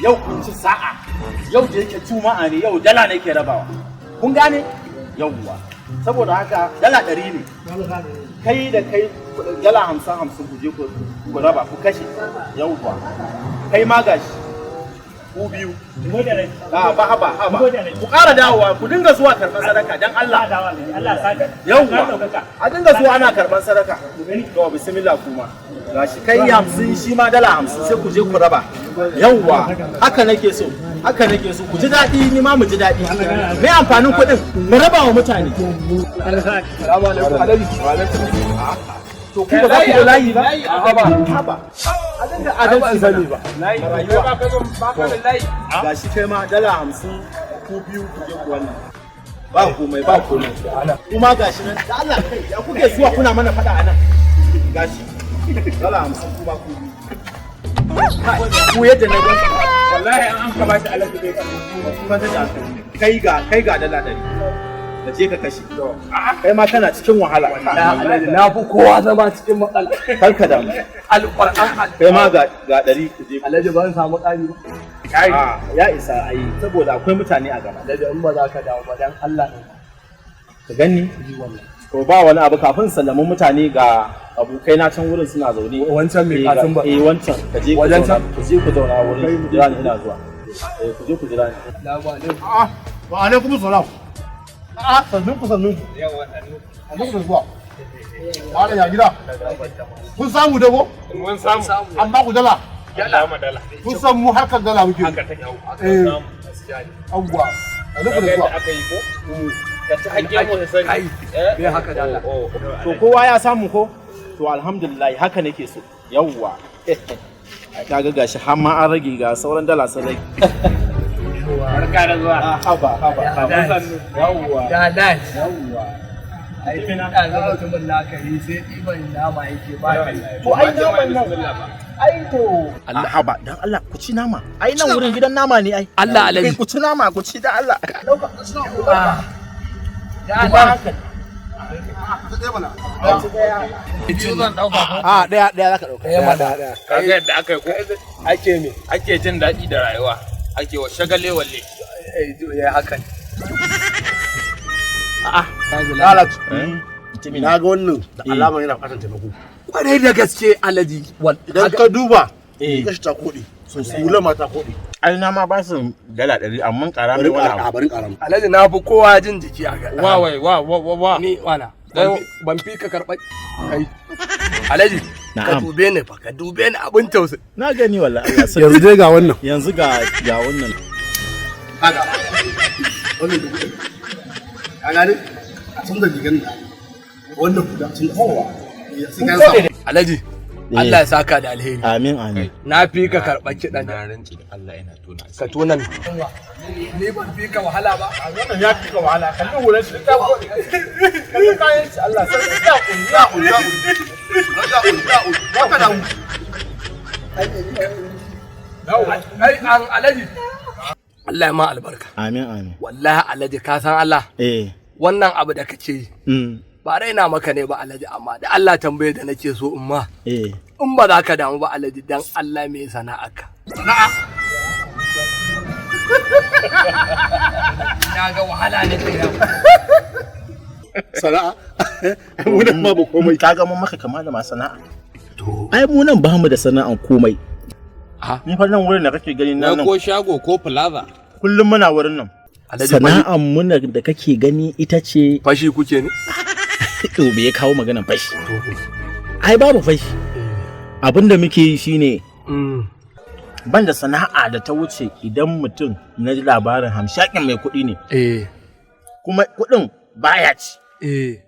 yau kun ci sa'a, yau da yake juma'a ne, yau dala ne ke rabawa. Kun gane? Yauwa. Saboda haka dala 100 ne. Kai da kai dala 50 ku je ku raba ku kashe. Yauwa. Kai ma gashi. Ku biyu. Ba haba. Ku ƙara dawowa, ku dinga zuwa karɓar sadaka dan Allah. Allah saka. Yauwa. A dinga zuwa ana karɓar sadaka. To bismillah kuma. Gashi kai 50 shi ma dala 50 sai ku je ku raba. Yauwa. Haka nake so. Ku ji daɗi ni ma mu ji daɗi. Me amfanin kuɗin? Mu raba wa mutane. Assalamu alaikum. To ku ba za ku da layi ba? Haba. A dinga adalci sani ba. Layi ba ka da layi. Gashi kai ma dala 50 ku biyu ku je ku wannan. Ba komai. Kuma gashi nan da Allah kai ya kuke zuwa kuna mana faɗa anan. Gashi dala 50 kuma ku biyu. Ku yadda na gan wallahi an ka ba shi alaƙa bai kuma ta kai ga dala 100 da je ka kashe kai ma kana cikin wahala na fi kowa zama cikin matsala karka da alƙur'an kai ma ga 100 ku je alhaji ban samu ƙari ba ya isa ai saboda akwai mutane a gaba alhaji in ba za ka dawo ba dan Allah ne ka ganni to ba wani abu kafin sallamin mutane ga abokai na can wurin suna zaune wancan mai katin ba wancan ka je ku zauna wurin jira ni ina zuwa ku je ku jira ni wa alaikum salam sannun ku yawa sannun ku zuwa wala ya gida kun samu dago mun samu amma ku dala kun san mu harkar dala muke haka take awwa alaikum zuwa aka yi ko ka ta hakkin mu da sani bai haka dala to kowa ya samu ko to alhamdulillah haka nake so yawwa kaga gashi har ma an rage ga sauran dala sun rage barka da zuwa haba yawwa yawwa ai fina da mutumin naka yi sai ɗiban nama yake ba to ai naman nan ai to Allah haba dan Allah ku ci nama ai nan wurin gidan nama ne ai Allah alaji ku ci nama ku ci da Allah dauka da Allah daya zaka dauka kaga yadda aka yi ko ake jin daɗi da rayuwa ake wa shagale walle haka ne lalatu na ga wannan da alama yana fatan taimako kwarai da gaske alaji idan ka duba kashi ta kodi sosai ulama ta kodi ai na ma ba su dala 100 amma karamin wani abu alaji na fi kowa jin jiki a ga wa ni wana ban fi ka karɓar kai alaji ka dube ni fa ka dube ni abin tausayi na gani wallahi yanzu dai ga wannan ga wannan kaga wannan ka gani a tun da gigan wannan kuda tun hawa alaji Allah ya saka da alheri amin na fi ka karɓar kiɗan na ranci da Allah yana tona ka tona ni ban fi ka wahala ba a wannan ya fi ka wahala kallon wurin shi ta gode kallon kayan shi Allah sai ya kun haka da mu ai an alaji Allah ya ma albarka amin wallahi alaji ka san Allah wannan abu da kace ba raina maka ne ba alaji amma da Allah tambaye da nake so in ma in ba za ka damu ba alaji dan Allah me sana'arka sana'a na ga wahala ne kai sana'a mu nan ma ba komai kaga mun maka kama da ma sana'a to ai mu nan ba mu da sana'an komai ni fa nan wurin da kake gani nan ko shago ko plaza kullum muna wurin nan sana'an mu da kake gani ita ce fashi kuke ne to me ya kawo maganar fashi ai babu fashi abinda muke yi shine ban da sana'a da ta wuce idan mutum na ji labarin hamshakin mai kuɗi ne kuma kuɗin baya ci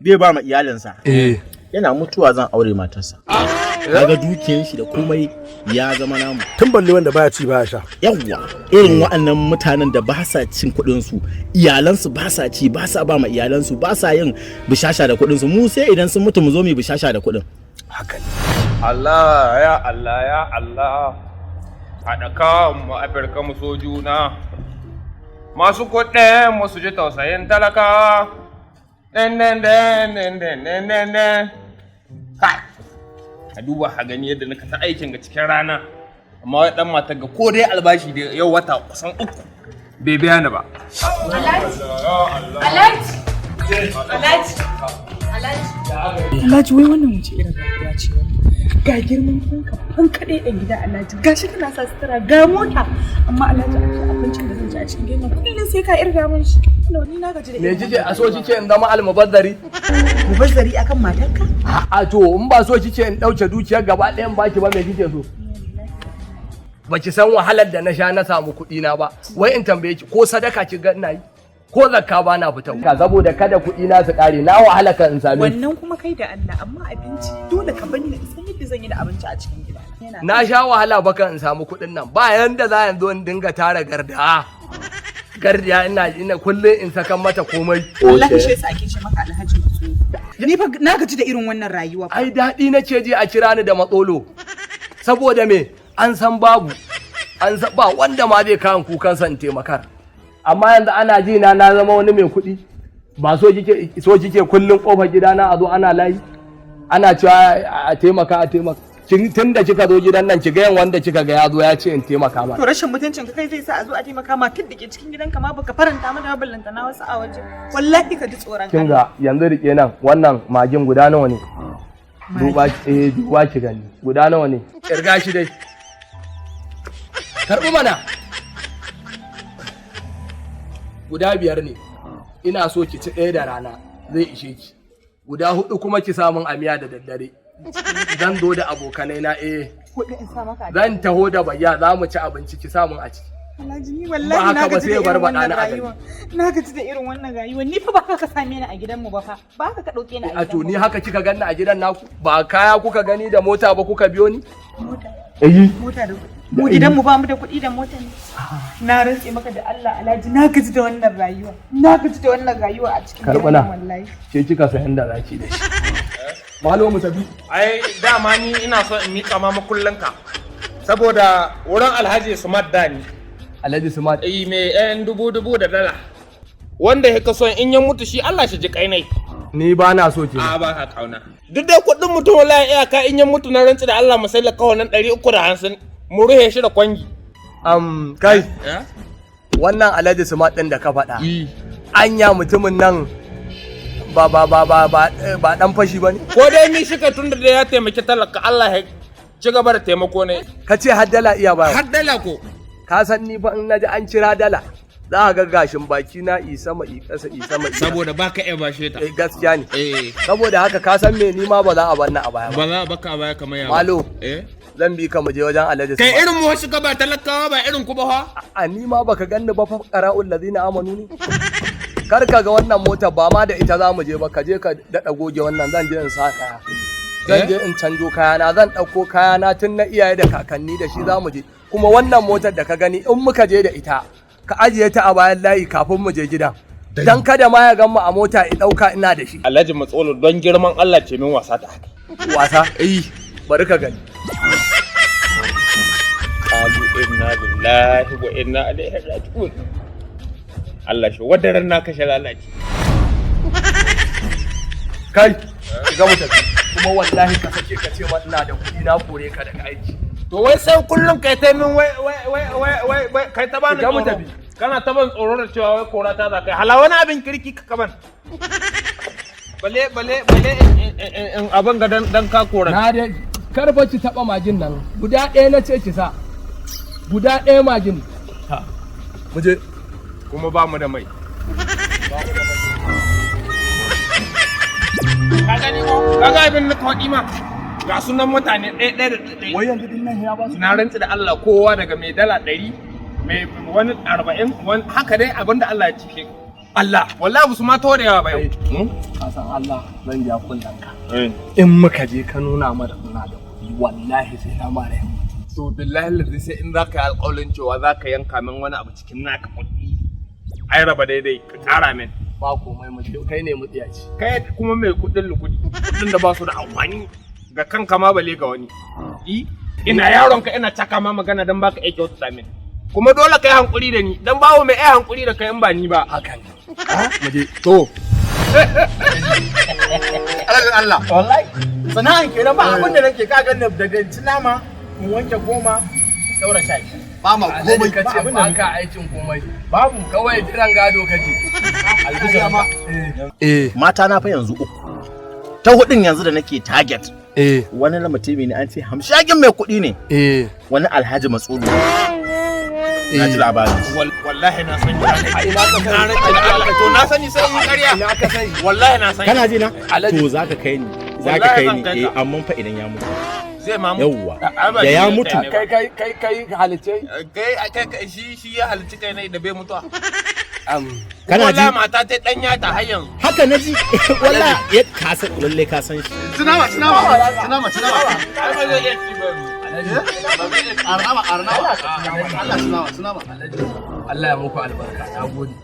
bai ba ma iyalinsa yana mutuwa zan aure matarsa daga dukiyar shi da komai ya zama namu tun balle wanda baya ci baya sha yawwa irin waɗannan mutanen da ba sa cin kuɗin su iyalansu ba sa ci ba sa ba ma iyalansu ba sa yin bishasha da kuɗin su mu sai idan sun mutu mu zo mu bishasha da kuɗin haka ne Allah ya haɗa kan mu Afirka mu so juna masu kuɗin mu su ji tausayin talaka ka duba ha gani yadda naka ta aikin ga cikin rana amma wai dan matar ga ko dai albashi da yau wata kusan 3 bai biya ni ba. Alhaji wai wannan wuce irin rayuwa ce wannan. Ga girman kanka fan kaɗai ɗan gida Alhaji. Ga shi kana sa sutura ga mota. Amma Alhaji abincin da zan ci a cikin gidan kullum sai ka irga min shi. Ni na gaji da me kike a so kike in zama almubazzari? Mubazzari akan matarka? A to in ba so kike in dauke dukiyar gaba ɗayan baki ba me kike so? Baki san wahalar da na sha na samu kuɗi na ba. Wai in tambaye ki ko sadaka ki ga ina yi? Ko zakka ba na fita ka saboda kada kuɗi na su ƙare na wahala kan in same wannan kuma kai da Allah amma abinci dole ka bani da san yadda zan yi da abinci a cikin gida na sha wahala baka in samu kuɗin nan ba yanda za yanzu in dinga tara garda ina kullum in saka mata komai wallahi shi yasa ake ce maka Alhaji Matsolo ni fa na gaji da irin wannan rayuwa ai daɗi nake ji a kira ni da matsolo saboda me an san babu an san ba wanda ma zai kawo kukan san taimakar amma yanzu ana ji na zama wani mai kuɗi ba so kike kullun kofar gidana a zo ana layi ana cewa a taimaka tun da kika zo gidan nan ki ga wanda kika ga ya zo ya ce in taimaka ma to rashin mutuncin ka kai zai sa a zo a taimaka ma tun da ke cikin gidanka ma baka faranta mana ballanta na wasu a waje wallahi ka ji tsoron kin ga yanzu rike nan wannan magin guda nawa ne duba ki gani guda nawa ne kirga shi dai karbi mana guda 5 ne ina so ki ci 1 da rana zai ishe ki guda 4 kuma ki samun amiya da daddare zan zo da abokanai na zan taho da bayya za mu ci abinci ki samun a ciki Alhaji ni wallahi na gaji da irin wannan rayuwa na gaji da irin wannan rayuwa ni fa ba ka same ni a gidanmu ba fa ba ka dauke ni a gidanmu to ni haka kika ganni a gidan naku ba kaya kuka gani da mota ba kuka biyo ni mota mota da mu gidanmu ba mu da kuɗi da mota ne na rantse maka da Allah Alhaji na gaji da wannan rayuwa a cikin gidan wallahi ke kika san inda zaki da shi malo mu tafi ai dama ni ina so in mika ma makullanka saboda wurin Alhaji Smart Dani Alhaji Smart me ɗayan dubu da dala wanda ya son in ya mutu shi Allah shi ji kainai ni ba na so ke a ba ka kauna duk dai kuɗin mutum wallahi iyaka in ya mutu na rantsi da Allah mu sallaka wannan 350 mu ruhe shi da kwangi kai wannan Alhaji Smart din da ka faɗa anya mutumin nan ba dan fashi bane ko dai ni shi ka tunda da ya taimaki talaka Allah ya ci gaba da taimako ne ka ce har dala iya ba har dala ko ka san ni fa in naji an kira dala za ka ga gashin baki na isa mai kasa saboda baka iya bashe ta gaskiya ne saboda haka ka san me ni ma ba za a bar ni a baya ba za a baka a baya kamar yawa malo zan bi ka mu je wajen Alhaji kai irin mu wasu ka ba talakawa ba irin ku ba fa a ni ma baka ganni ba fa qara'ul ladina amanu ne kar ka ga wannan motar ba ma da ita za mu je ba ka je ka daɗa goge wannan zan je in sa kaya zan je in canjo kayana zan ɗauko kayana tun na iyaye da kakanni da shi za mu je kuma wannan motar da ka gani in muka je da ita ka ajiye ta a bayan layi kafin mu je gidan dan kada ma ya gan mu a mota in ɗauka ina da shi Alhaji Matsolo don girman Allah ce min wasa ta haka wasa bari ka gani qalu inna lillahi wa inna ilaihi raji'un Allah shi wadaran na kashe lalaci kai ga mu tafi kuma wallahi ka sake ka ce ma ina da kuɗi na kore ka daga aiki to wai sai kullum kai ta min wai kai ta bani tsoro kana ta ban tsoro da cewa wai kora ta za kai hala wani abin kirki ka kaman bale in abin ga dan ka kora na dai kar ba ki taba magin nan guda ɗaya na ce ki sa guda ɗaya magin ha mu je kuma ba mu da mai kaga abin da kwaɗi ma ga sunan mutane ɗaya da ɗaya wai yanzu din nan ya ba su na rantsi da Allah kowa daga mai dala 100 mai wani 40 wani haka dai abin da Allah ya cike Allah wallahi musu ma to da yawa ba yau ka san Allah zan ja kullun ka in muka je ka nuna mana ina da kuɗi wallahi sai na mara yau to billahi lazi sai in zaka yi alƙawarin cewa zaka yanka min wani abu cikin naka kuɗi ai raba daidai ka ƙara min ba komai mu kai ne mu tsiyaci kai kuma mai kuɗin da ba su da amfani ga kanka ma bale ga wani ina yaron ka ina caka ma magana dan baka aiki wata samin kuma dole kai hankuri da ni dan bawo mai ai hankuri da kai in ba ni ba haka ne mu je to Allah wallahi sana'an kenan ba abin da nake ka ganin daga ci nama mu wanke 10 daura shayi. Ba ma komai. Ka ce ba ka aikin komai. Babu. Kawai jiran gado kake. Albishir ma. Eh. Mata na fa yanzu uku. Ta hudun yanzu da nake target. Wani na mutumi ne an ce hamshagin mai kuɗi ne. Wani Alhaji Matsulu. Na ji labari. Wallahi na sani. To na sani sai yi ƙarya. Ina ka sani. Wallahi na sani. Kana ji na? To zaka kai ni. Zaka kai ni. Amma fa idan ya mutu. Zai ma mutu. Yawwa. Da ya mutu. Kai halice. Kai shi ya halici kai ne da bai mutuwa. Kana ji? Wallahi mata ta danya ta har yanzu. Haka na ji. Wallahi ka san lalle ka san shi. Tunama. Ai ba zai iya ci ba. Arnama. Allah tunama. Allah ya muku albarka. Na gode.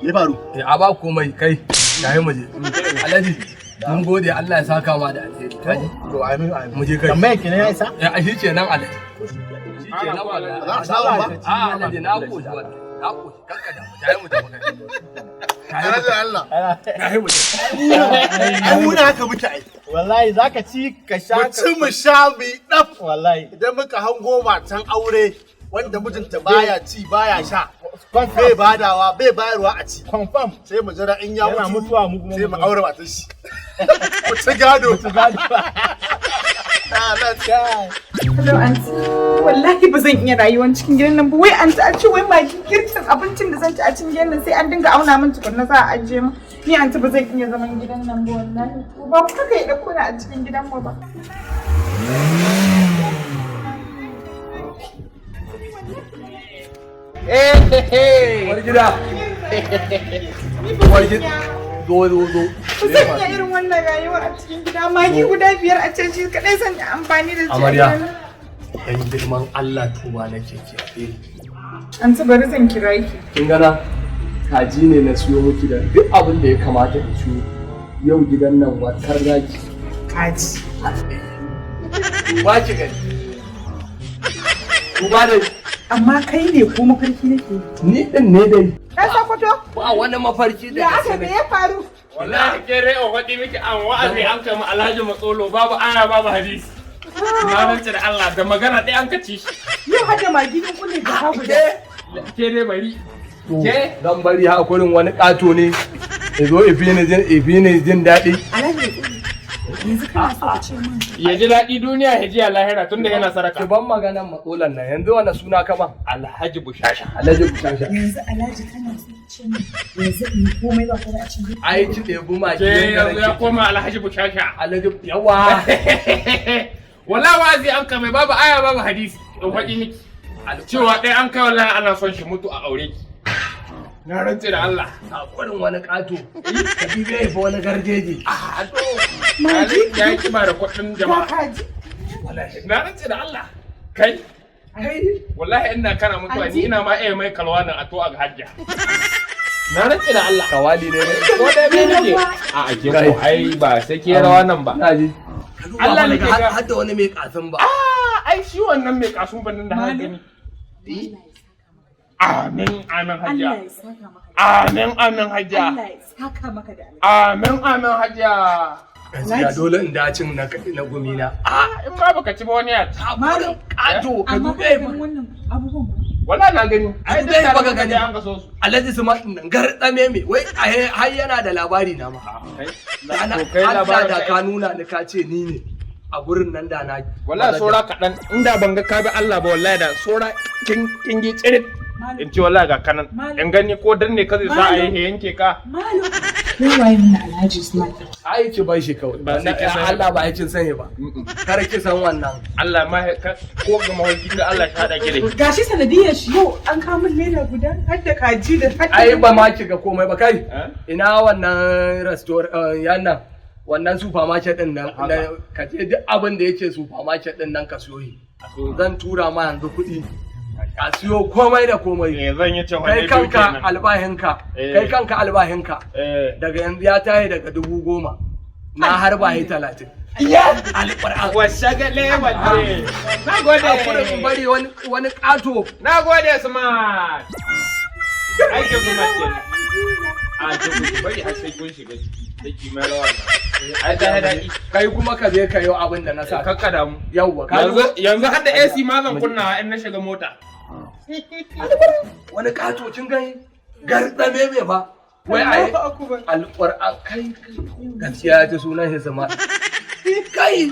Me faru? A ba komai kai. Yayi mu je. Alhaji mun gode Allah ya saka ma da alheri. Kaji? To amin. Mu je kai. Tambayar ki ne ya isa? A shi kenan Alhaji. Shi kenan wallahi. Alhaji na gode wallahi. Na gode. Kanka da mu tayi mu tafi kai. Allah. Tayi mu tafi. Ai muna haka muke ai. Wallahi zaka ci ka sha. Mu sha mu daf. Wallahi. Idan muka hango matan aure wanda mijinta baya ci baya sha. Bai badawa bai bayarwa a ci. Confirm. Sai mu jira in ya Yana mutu mutuwa mu kuma sai mu aure matan shi. Mu ci gado. Hello aunty. Wallahi ba zan iya rayuwar cikin gidan nan ba. Wai aunty a ce wai magi girkin abincin da zan ci a cikin gidan nan sai an dinga auna min tukunna za a ajiye min. Ni aunty ba zan iya zaman gidan nan ba wallahi. Ba ku haka ya dauko ni a cikin gidan mu ba. Wani gida. Wani gida. Zo. Ku zan iya irin wannan rayuwa a cikin gida. Magi guda 5 a can shi kadai zan yi amfani da shi. Amarya. Dan girman Allah tuba nake kiyaye. Aunty bari zan kira ki. Kin gana? Kaji ne na siyo miki da duk abin da ya kamata in ciyo. Yau gidan nan watar raki. Kaji. Ba ki gani. Ku ba da Amma kai ne ko mafarki nake? ni din ne dai. Ka sakwato? Ba wani mafarki da Ya aka me ya faru? Wallahi ke rai o faɗi miki an wa'azi an kai mu Alhaji Matsolo babu aya babu hadisi. Na rantsa da Allah da magana ɗaya an kaci shi. Yau hada magi din kullum da ka guda. Ke dai bari. Ke dan bari hakurin wani kato ne. Yazo ifi ne jin daɗi. Alhaji yanzu kana so ka ce min Ya ji daɗi duniya ya ji a lahira tunda yana Ki saraka. ban maganan matsolan nan yanzu wani suna ka ban? Alhaji Bushasha. Alhaji Bushasha. yanzu Alhaji kana so ka ce min yanzu in komai ba kada a cikin Ai ki ɗebi maki. Ke yanzu ya koma Alhaji Bushasha. Alhaji yawa. Wallahi wa'azi an kai mai babu aya babu hadisi. In faɗi miki. Cewa ɗaya an kai wallahi ana son shi mutu a aure ki. Na rantse da Allah. Hakurin wani kato. Ka bi bai fa wani garjeji. Maji ya yi kiba da kuɗin ba jama'a. ka ji Na rantse da Allah. Kai. Wallahi ina kana mutuwa ni ina ma iya mai kalwa nan a to a hajja. Na rantse da Allah. Kawali ne. Ko dai me nake? A ake ko ai ba sai ke rawa nan ba. Na ji. Allah ne ke ga. Har da wani mai kasan ba. Ai shi wannan mai kasun bannin da haka gani. Amin Allah hajiya. ya saka maka Amin hajiya. Allah ya saka maka da alheri Amin hajiya. Gaskiya dole in dacin na gumi na. In ba baka ci ba wani ya ci. Malam kato ka amma dube kai fa. wannan abubuwan Wala na gani. Ai Dai dai baka baka gani. gani an kaso su. Alhaji Suman nan garɗame me wai har yana da labari na ma. To kai Allah labarin da ka ka nuna ni ka ce ni ne a gurin nan da na. wallahi sora kaɗan inda ban ga ka bi Allah ba wallahi da sora kin gi tsirit in ce wallahi ga kanan in gani ko dan ne ka zai sa a yi yanke ka Malam kai waye mun Alhaji Usman Ai ki bar shi kawai. Ba sai ki sani. Allah ba ya kin sani ba. Kar ki san wannan. Allah ma ko ga mawalki da Allah ta hada ki da shi. gashi sanadiyar shi yau an kawo min leda guda har da kaji da har da Ai ba ma ki ga komai ba kai. Ina wannan restaurant yannan wannan supermarket din nan ka je duk abin da yake supermarket din nan ka siyo yi. Zan tura ma yanzu kuɗi. Ka siyo komai da komai. Zan yi cewa Kai kanka albahinka. Kai kanka albahinka. Daga yanzu ya tayi daga 10,000. Na harba yi 30. Iya. Alƙur'an. Wasa ga lewan ne. Na gode. Akwai bari wani ƙato. Na gode smart. Aikin smart ce. A ce ku bari har sai kun shiga ciki. Daki mai rawa. Ai ta daɗi. Kai kuma ka je ka yi abin da na sa. Kakka damu. Yawwa. Yanzu har da AC ma zan kunna in na shiga mota. Wani katocin gani garɗame me ba. Wai ai alƙur'an kai gaskiya ta sunan shi sama. Kai